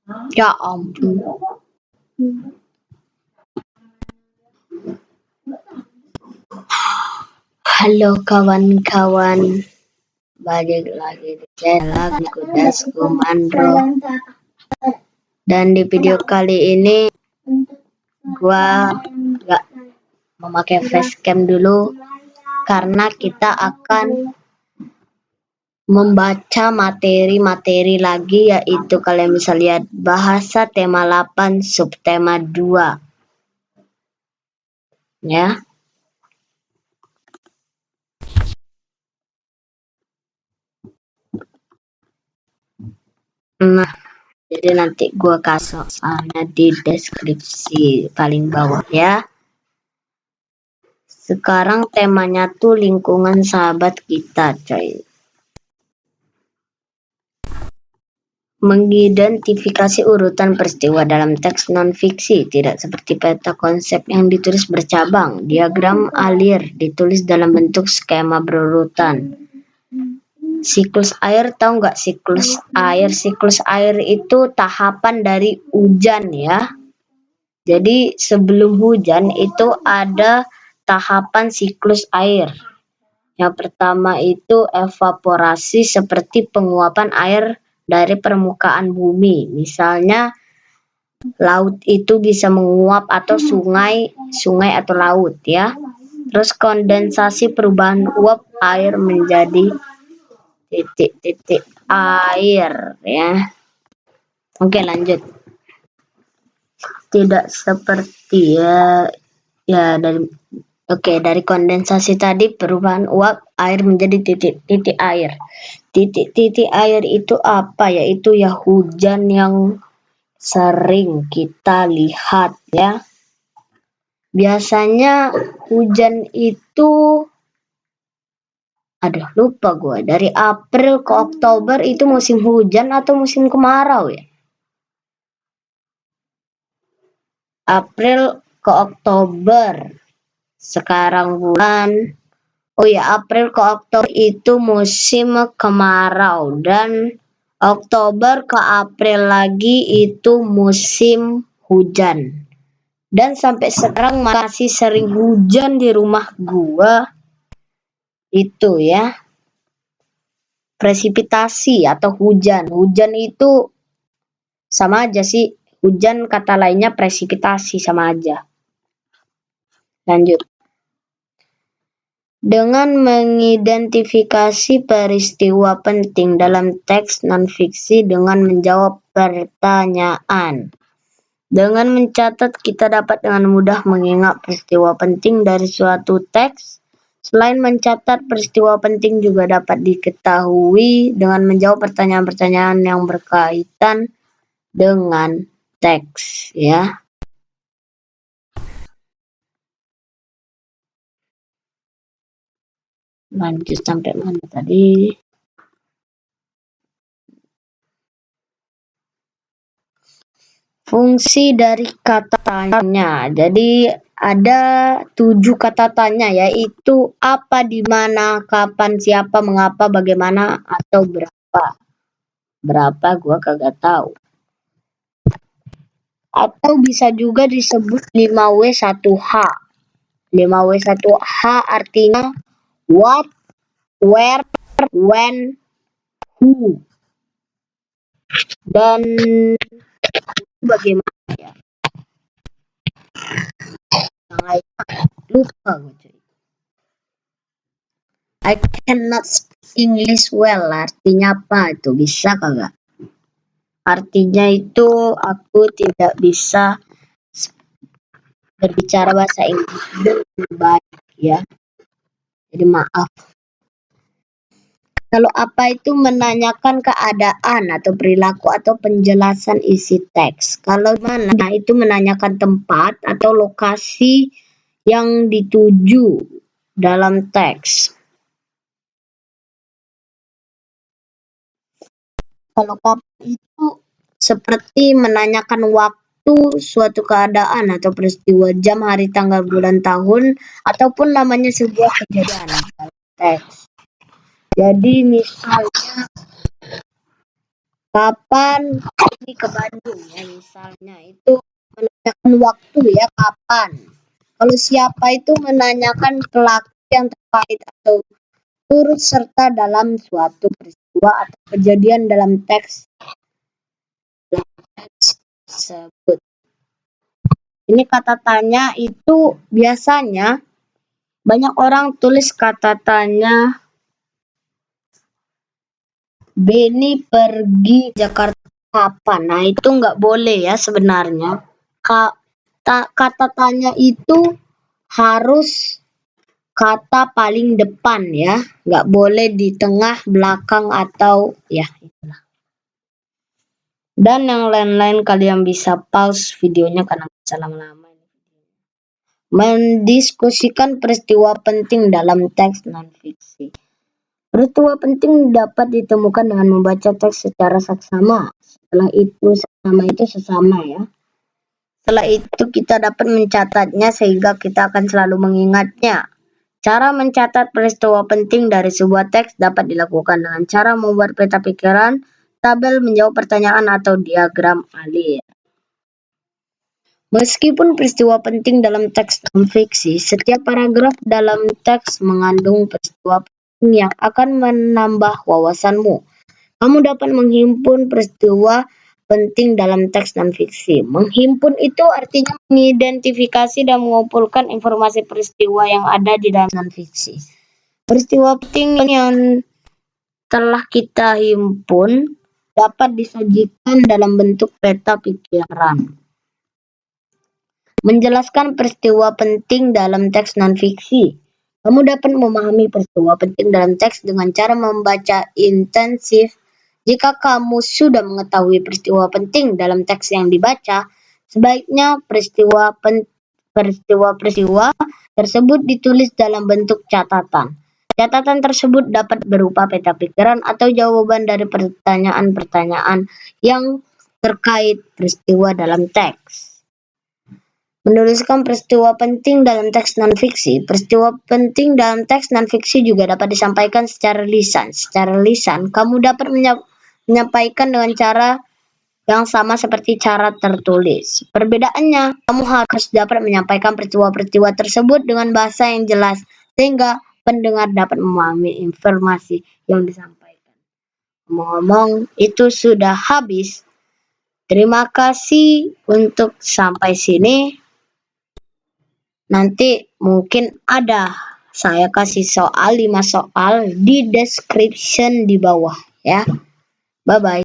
Ya ampun. Halo kawan-kawan, balik lagi di channel Kudas Komando. Dan di video kali ini gua nggak memakai facecam dulu karena kita akan membaca materi-materi lagi, yaitu kalian bisa lihat bahasa tema 8 subtema 2 ya. Nah, jadi nanti gua kasih soalnya di deskripsi paling bawah ya. Sekarang temanya tuh lingkungan sahabat kita, coy. Mengidentifikasi urutan peristiwa dalam teks non-fiksi tidak seperti peta konsep yang ditulis bercabang. Diagram alir ditulis dalam bentuk skema berurutan. Siklus air, tahu nggak siklus air? Siklus air itu tahapan dari hujan ya. Jadi sebelum hujan itu ada tahapan siklus air. Yang pertama itu evaporasi, seperti penguapan air dari permukaan bumi. Misalnya laut itu bisa menguap, atau sungai atau laut ya. Terus kondensasi, perubahan uap air menjadi titik-titik air ya. Oke, lanjut. Tidak seperti dari kondensasi tadi, perubahan uap air menjadi titik-titik air. Titik-titik air itu apa? Yaitu ya hujan yang sering kita lihat ya. Biasanya hujan itu lupa gue, dari April ke Oktober itu musim hujan atau musim kemarau ya? April ke Oktober. Sekarang bulan April ke Oktober itu musim kemarau, dan Oktober ke April lagi itu musim hujan. Dan sampai sekarang masih sering hujan di rumah gua itu ya. Presipitasi atau hujan. Hujan itu sama aja sih. Hujan kata lainnya presipitasi, sama aja. Lanjut. Dengan mengidentifikasi peristiwa penting dalam teks non-fiksi dengan menjawab pertanyaan. Dengan mencatat, kita dapat dengan mudah mengingat peristiwa penting dari suatu teks. Selain mencatat peristiwa penting, juga dapat diketahui dengan menjawab pertanyaan-pertanyaan yang berkaitan dengan teks ya. Lanjut sampai mana tadi? Fungsi dari kata tanya. Jadi ada 7 kata tanya, yaitu apa, di mana, kapan, siapa, mengapa, bagaimana, atau berapa. Berapa gua kagak tahu. Atau bisa juga disebut 5W1H. 5W1H artinya what, where, when, who. Dan bagaimana ya? Yang lainnya lupa gue, cuy. I cannot speak English well. Artinya apa itu? Bisa kagak? Artinya itu aku tidak bisa berbicara bahasa Inggris dengan baik ya. Jadi maaf. Kalau apa itu menanyakan keadaan atau perilaku atau penjelasan isi teks. Kalau mana itu menanyakan tempat atau lokasi yang dituju dalam teks. Kalau kapan itu seperti menanyakan waktu suatu keadaan atau peristiwa, jam, hari, tanggal, bulan, tahun, ataupun namanya sebuah kejadian dalam teks. Jadi misalnya Kapan pergi ke Bandung ya, misalnya itu menanyakan waktu ya, kapan. Kalau siapa itu menanyakan pelaku yang terkait atau turut serta dalam suatu peristiwa atau kejadian dalam teks tersebut. Ini kata tanya itu biasanya banyak orang tulis kata tanya Beni pergi Jakarta kapan. Nah, itu nggak boleh ya sebenarnya. Kata tanya itu harus kata paling depan ya, nggak boleh di tengah, belakang, atau ya itulah. Dan yang lain-lain kalian bisa pause videonya karena bisa lama-lama. Mendiskusikan peristiwa penting dalam teks non-fiksi. Peristiwa penting dapat ditemukan dengan membaca teks secara saksama. Setelah itu saksama itu sesama ya. Setelah itu kita dapat mencatatnya sehingga kita akan selalu mengingatnya. Cara mencatat peristiwa penting dari sebuah teks dapat dilakukan dengan cara membuat peta pikiran, tabel menjawab pertanyaan, atau diagram alir. Meskipun peristiwa penting dalam teks non-fiksi, setiap paragraf dalam teks mengandung peristiwa penting yang akan menambah wawasanmu. Kamu dapat menghimpun peristiwa penting dalam teks non-fiksi. Menghimpun itu artinya mengidentifikasi dan mengumpulkan informasi peristiwa yang ada di dalam non-fiksi. Peristiwa penting yang telah kita himpun dapat disajikan dalam bentuk peta pikiran. Menjelaskan peristiwa penting dalam teks non-fiksi. Kamu dapat memahami peristiwa penting dalam teks dengan cara membaca intensif. Jika kamu sudah mengetahui peristiwa penting dalam teks yang dibaca, sebaiknya peristiwa tersebut ditulis dalam bentuk catatan. Catatan tersebut dapat berupa peta pikiran atau jawaban dari pertanyaan-pertanyaan yang terkait peristiwa dalam teks. Menuliskan peristiwa penting dalam teks non-fiksi. Peristiwa penting dalam teks non-fiksi juga dapat disampaikan secara lisan. Secara lisan, kamu dapat menyampaikan dengan cara yang sama seperti cara tertulis. Perbedaannya, kamu harus dapat menyampaikan peristiwa-peristiwa tersebut dengan bahasa yang jelas, sehingga pendengar dapat memahami informasi yang disampaikan. Ngomong-ngomong, itu sudah habis. Terima kasih untuk sampai sini. Nanti mungkin ada saya kasih 5 soal di description di bawah ya. Bye bye.